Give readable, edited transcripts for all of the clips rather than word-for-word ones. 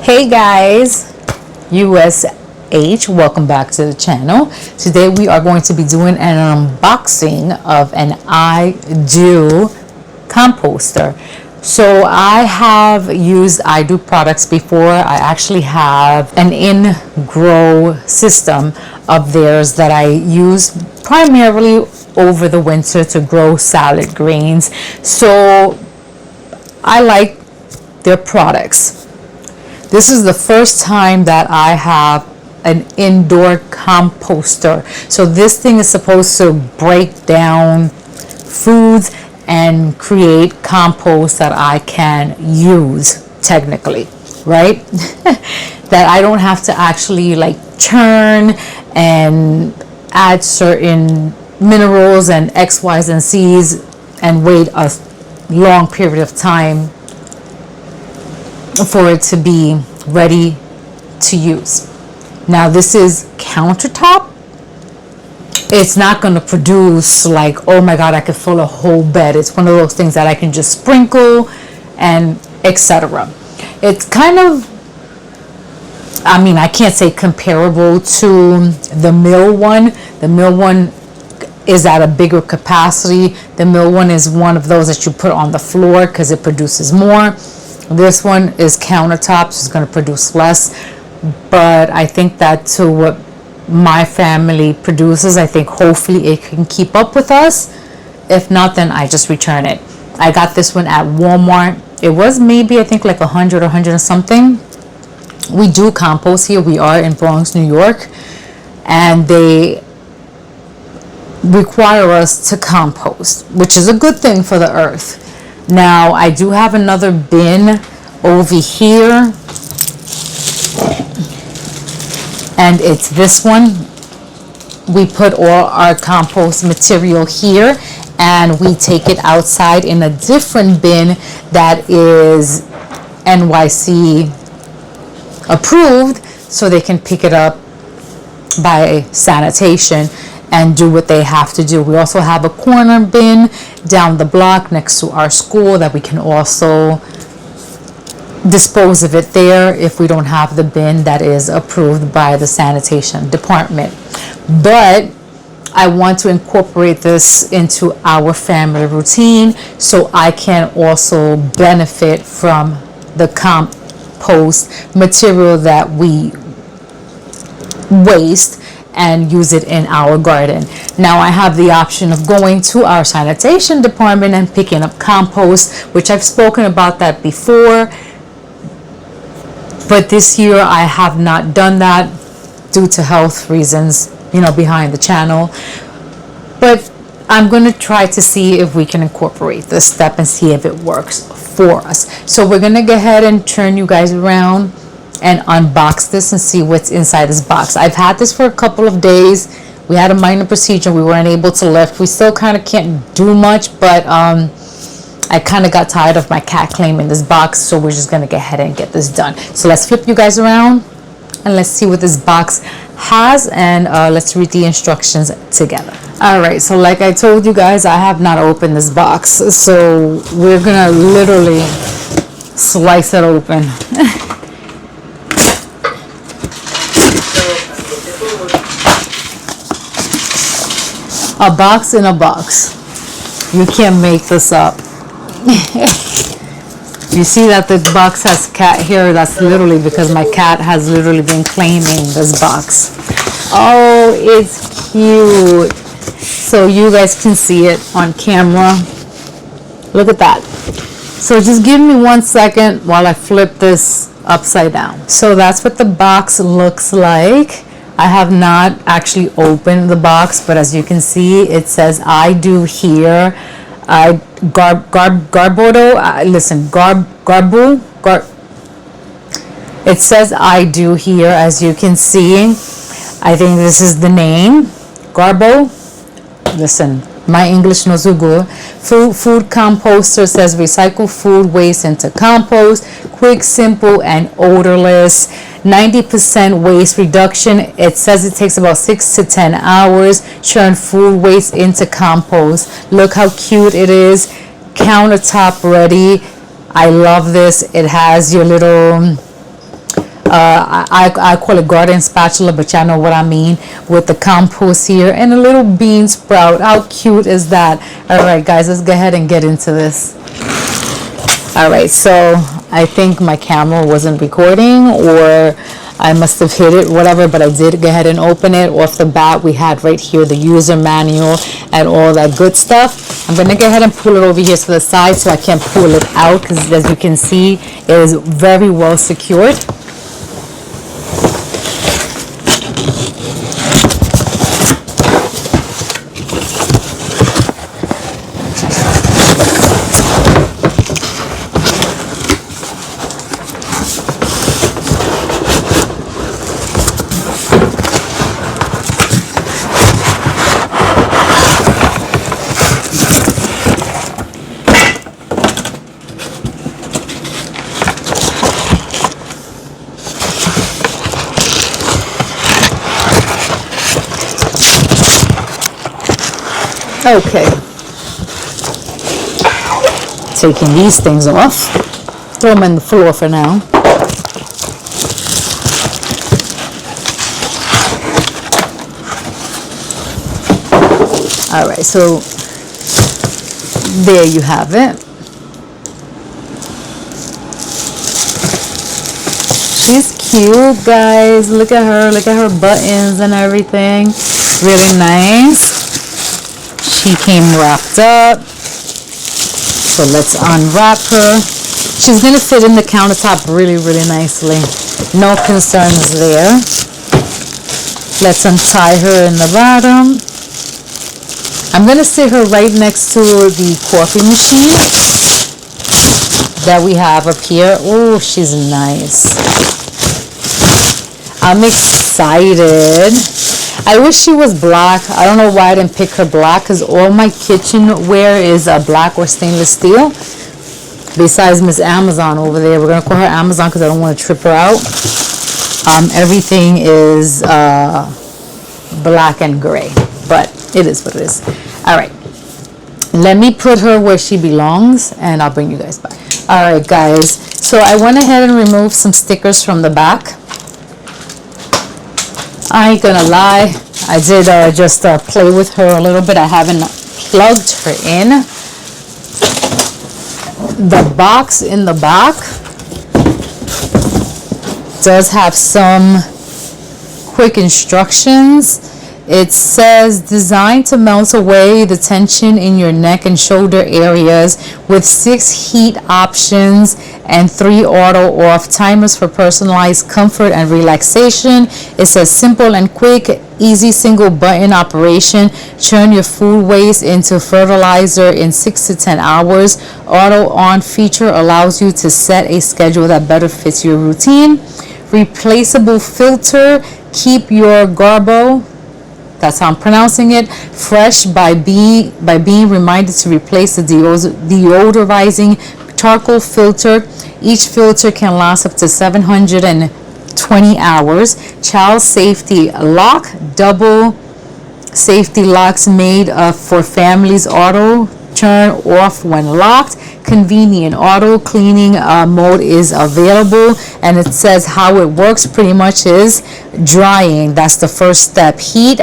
Hey guys, USH, welcome back to the channel. Today we are going to be doing an unboxing of an IDOO composter. So I have used IDOO products before. I actually have an in-grow system of theirs that I use primarily over the winter to grow salad greens. So I like their products. This is the first time that I have an indoor composter. So this thing is supposed to break down foods and create compost that I can use technically, right? That I don't have to actually like churn and add certain minerals and X, Y's and C's and wait a long period of time for it to be ready to use. Now this is countertop. It's not going to produce like, oh my god, I could fill a whole bed. It's one of those things that I can just sprinkle and etc. It's kind of, I mean, I can't say comparable to the mill one. The mill one is at a bigger capacity. The mill one is one of those that you put on the floor because it produces more. This one is countertop, so it's going to produce less, but I think that to what my family produces, I think hopefully it can keep up with us. If not, then I just return it. I got this one at Walmart. It was maybe, I think, like 100 or 100 and something. We do compost here. We are in Bronx, New York, and they require us to compost, which is a good thing for the earth. Now I do have another bin over here, and it's this one. We put all our compost material here and we take it outside in a different bin that is NYC approved, so they can pick it up by sanitation and do what they have to do. We also have a corner bin down the block next to our school that we can also dispose of it there if we don't have the bin that is approved by the sanitation department. But I want to incorporate this into our family routine so I can also benefit from the compost material that we waste and use it in our garden. Now I have the option of going to our sanitation department and picking up compost, which I've spoken about that before, but this year I have not done that due to health reasons, you know, behind the channel. But I'm going to try to see if we can incorporate this step and see if it works for us. So we're going to go ahead and turn you guys around and unbox this and see what's inside this box. I've had this for a couple of days. We had a minor procedure. We weren't able to lift. We still kind of can't do much, but I kind of got tired of my cat claiming this box, so we're just going to go ahead and get this done. So let's flip you guys around and let's see what this box has, and let's read the instructions together. All right, so like I told you guys, I have not opened this box, so we're going to literally slice it open. A box in a box. You can't make this up. You see that the box has cat hair? That's literally because my cat has literally been claiming this box. Oh, it's cute. So you guys can see it on camera. Look at that. So just give me 1 second while I flip this upside down. So that's what the box looks like. I have not actually opened the box, but as you can see, it says IDOO here. It says IDOO here, as you can see. I think this is the name. Garbo. Listen, my English no so good. Food composter says recycle food waste into compost. Quick, simple, and odorless. 90% waste reduction. It says it takes about 6 to 10 hours. Churn food waste into compost. Look how cute it is. Countertop ready. I love this. It has your little I call it garden spatula, but y'all know what I mean, with the compost here and a little bean sprout. How cute is that? All right, guys, let's go ahead and get into this. All right, so I think my camera wasn't recording, or I must have hit it, whatever, but I did go ahead and open it. Off the bat, we had right here the user manual and all that good stuff. I'm going to go ahead and pull it over here to the side so I can pull it out, because as you can see, it is very well secured. Okay, taking these things off, throw them in the floor for now. All right, so there you have it. She's cute, guys. Look at her buttons and everything. Really nice. She came wrapped up, so let's unwrap her. She's gonna fit in the countertop really nicely, no concerns there. Let's untie her in the bottom. I'm gonna sit her right next to the coffee machine that we have up here. Oh, she's nice. I'm excited. I wish she was black. I don't know why I didn't pick her black, because all my kitchenware is black or stainless steel. Besides Miss Amazon over there. We're going to call her Amazon because I don't want to trip her out. Everything is black and gray. But it is what it is. All right. Let me put her where she belongs, and I'll bring you guys back. All right, guys. So I went ahead and removed some stickers from the back. I ain't gonna lie, I did just play with her a little bit. I haven't plugged her in. The box in the back does have some quick instructions. It says designed to melt away the tension in your neck and shoulder areas with 6 heat options and 3 auto off timers for personalized comfort and relaxation. It says simple and quick, easy single button operation. Turn your food waste into fertilizer in 6 to 10 hours. Auto on feature allows you to set a schedule that better fits your routine. Replaceable filter, keep your garbo, that's how I'm pronouncing it, fresh by being reminded to replace the deodorizing charcoal filter. Each filter can last up to 720 hours. Child safety lock, double safety locks made for families. Auto turn off when locked. Convenient auto cleaning mode is available, and it says how it works pretty much is drying. That's the first step. Heat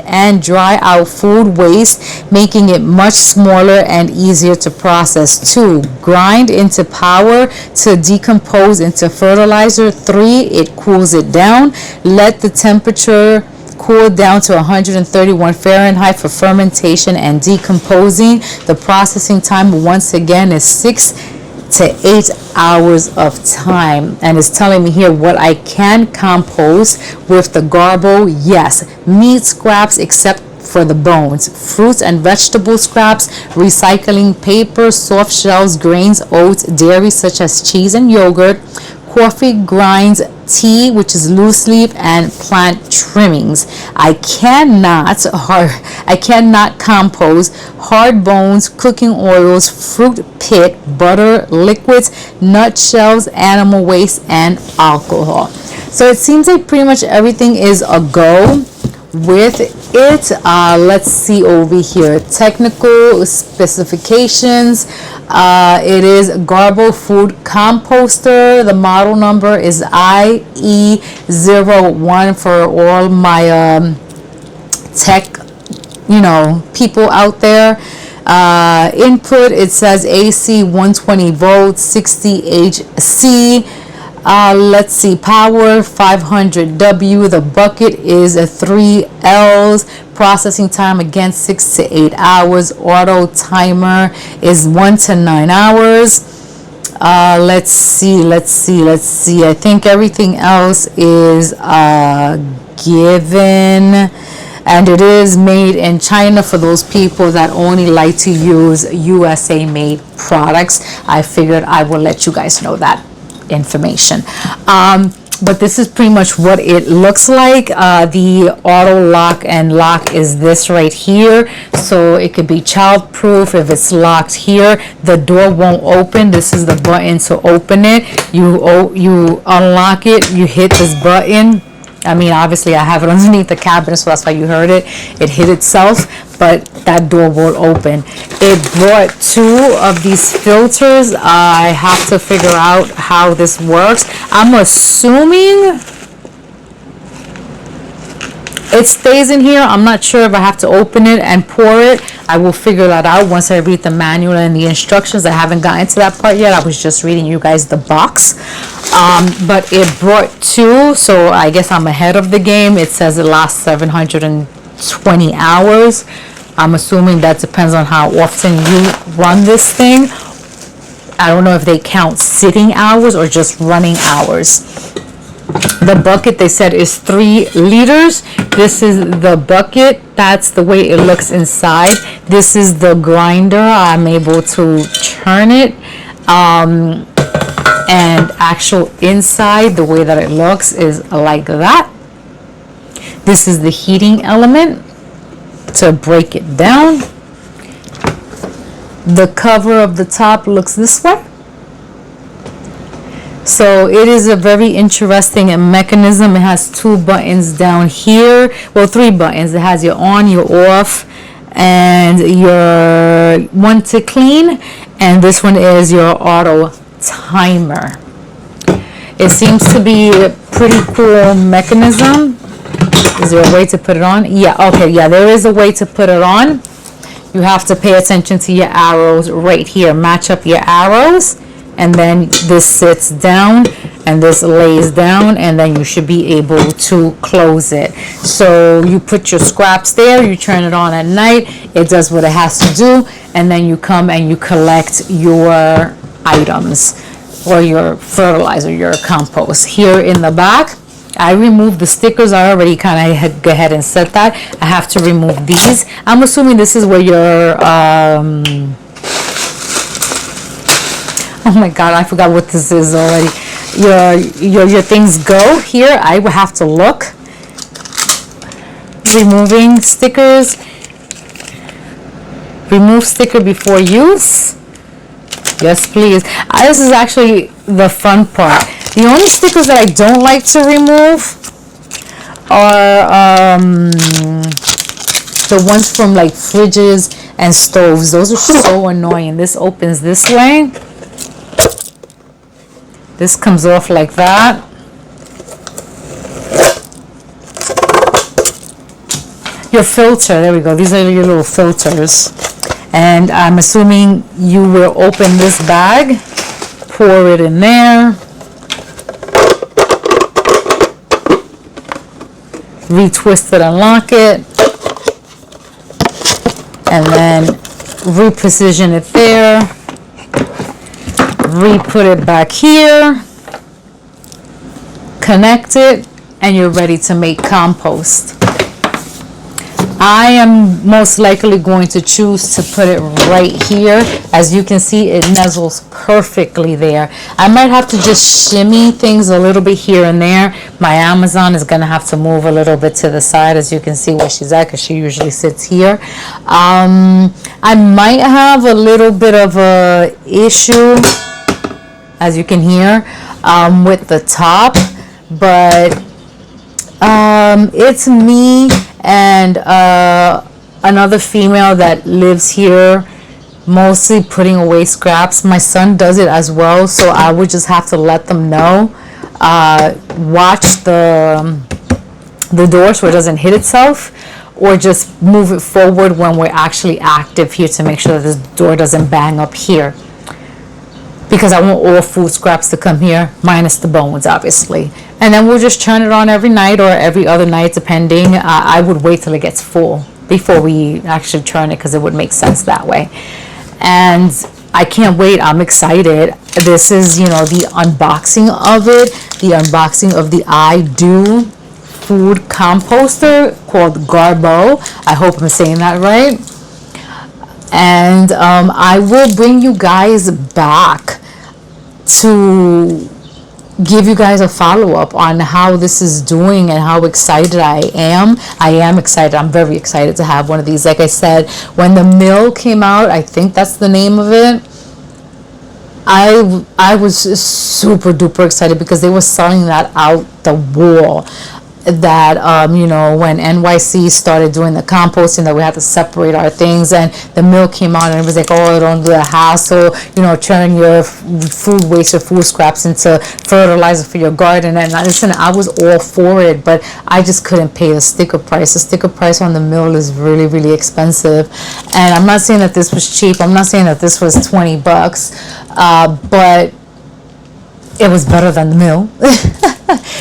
and dry out food waste, making it much smaller and easier to process. 2, grind into power to decompose into fertilizer. 3, it cools it down. Let the temperature cool down to 131 Fahrenheit for fermentation and decomposing. The processing time once again is 6 to 8 hours of time, and it's telling me here what I can compost with the garbo. Yes, meat scraps except for the bones, fruits and vegetable scraps, recycling paper, soft shells, grains, oats, dairy such as cheese and yogurt, coffee grinds, tea, which is loose leaf, and plant trimmings. I cannot compost hard bones, cooking oils, fruit pit, butter, liquids, nut shells, animal waste, and alcohol. So it seems like pretty much everything is a go with it. Let's see over here, technical specifications. It is Garbo Food Composter. The model number is IE01 for all my tech, people out there. Input, it says AC 120 volts, 60 HC. Let's see, power 500 W. The bucket is a 3 L's. Processing time again 6 to 8 hours. Auto timer is 1 to 9 hours. Let's see. I think everything else is given. And it is made in China for those people that only like to use USA made products. I figured I will let you guys know that information. But this is pretty much what it looks like. The auto lock and lock is this right here, so it could be child proof. If it's locked here, the door won't open. This is the button to open it. You unlock it, you hit this button. I mean, obviously I have it underneath the cabinet, so that's why you heard it. It hit itself, but that door will open. It brought 2 of these filters. I have to figure out how this works. I'm assuming it stays in here. I'm not sure if I have to open it and pour it. I will figure that out once I read the manual and the instructions. I haven't gotten to that part yet. I was just reading you guys the box. But it brought 2, so I guess I'm ahead of the game. It says it lasts 720 hours. I'm assuming that depends on how often you run this thing. I don't know if they count sitting hours or just running hours. The bucket, they said, is 3 liters. This is the bucket. That's the way it looks inside. This is the grinder. I'm able to turn it. And actual inside, the way that it looks is like that. This is the heating element to break it down. The cover of the top looks this way. So it is a very interesting mechanism. It has 2 buttons down here. Well, 3 buttons. It has your on, your off, and your one to clean. And this one is your auto timer. It seems to be a pretty cool mechanism. Is there a way to put it on? Yeah, okay, yeah, there is a way to put it on. You have to pay attention to your arrows right here. Match up your arrows, and then this sits down and this lays down, and then you should be able to close it. So you put your scraps there, you turn it on at night, it does what it has to do, and then you come and you collect your items or your fertilizer, your compost. Here in the back, I removed the stickers. I already kind of go ahead and set that. I have to remove these. I'm assuming this is where your oh my god, I forgot what this is already. Your things go here. I will have to look. Removing stickers. Remove sticker before use. Yes, please. This is actually the fun part. The only stickers that I don't like to remove are the ones from like fridges and stoves. Those are so annoying. This opens this way. This comes off like that. Your filter, there we go. These are your little filters. And I'm assuming you will open this bag, pour it in there, retwist it, unlock it, and then reposition it there, re-put it back here, connect it, and you're ready to make compost. I am most likely going to choose to put it right here. As you can see, it nuzzles perfectly there. I might have to just shimmy things a little bit here and there. My Amazon is going to have to move a little bit to the side, as you can see where she's at, because she usually sits here. I might have a little bit of a issue, as you can hear, with the top, but it's me and another female that lives here, mostly putting away scraps. My son does it as well, so I would just have to let them know. Watch the door so it doesn't hit itself, or just move it forward when we're actually active here to make sure that this door doesn't bang up here, because I want all food scraps to come here minus the bones, obviously. And then we'll just turn it on every night or every other night, depending. I would wait till it gets full before we actually turn it, because it would make sense that way. And I can't wait. I'm excited. This is, the unboxing of it, the unboxing of the IDOO food composter called Garbo. I hope I'm saying that right. And I will bring you guys back to give you guys a follow-up on how this is doing and how excited I am. I am excited. I'm very excited to have one of these. Like I said, when the mill came out, I think that's the name of it, I was super duper excited because they were selling that out the wall. That when NYC started doing the composting, that we had to separate our things, and the mill came out and it was like, oh, don't do the hassle, turn your food waste or food scraps into fertilizer for your garden. And listen, I was all for it, but I just couldn't pay the sticker price. The sticker price on the mill is really, really expensive. And I'm not saying that this was cheap. I'm not saying that this was $20, but it was better than the mill.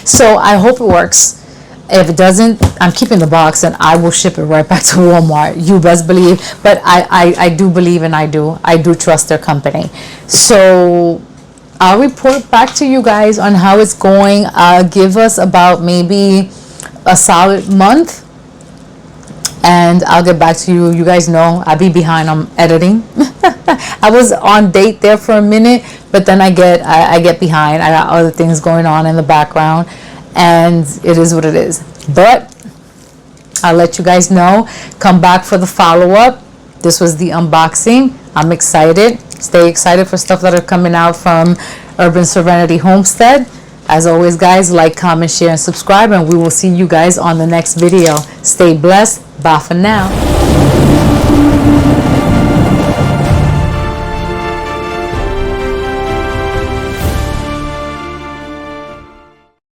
So I hope it works. If it doesn't, I'm keeping the box and I will ship it right back to Walmart. You best believe. But I do believe, and I do trust their company. So I'll report back to you guys on how it's going. Give us about maybe a solid month, and I'll get back to you. You guys know I'll be behind on editing. I was on date there for a minute, but then I get behind. I got other things going on in the background, and it is what it is. But I'll let you guys know. Come back for the follow-up. This was the unboxing. I'm excited. Stay excited for stuff that are coming out from Urban Serenity Homestead. As always, guys, like, comment, share, and subscribe, and we will see you guys on the next video. Stay blessed. Bye for now.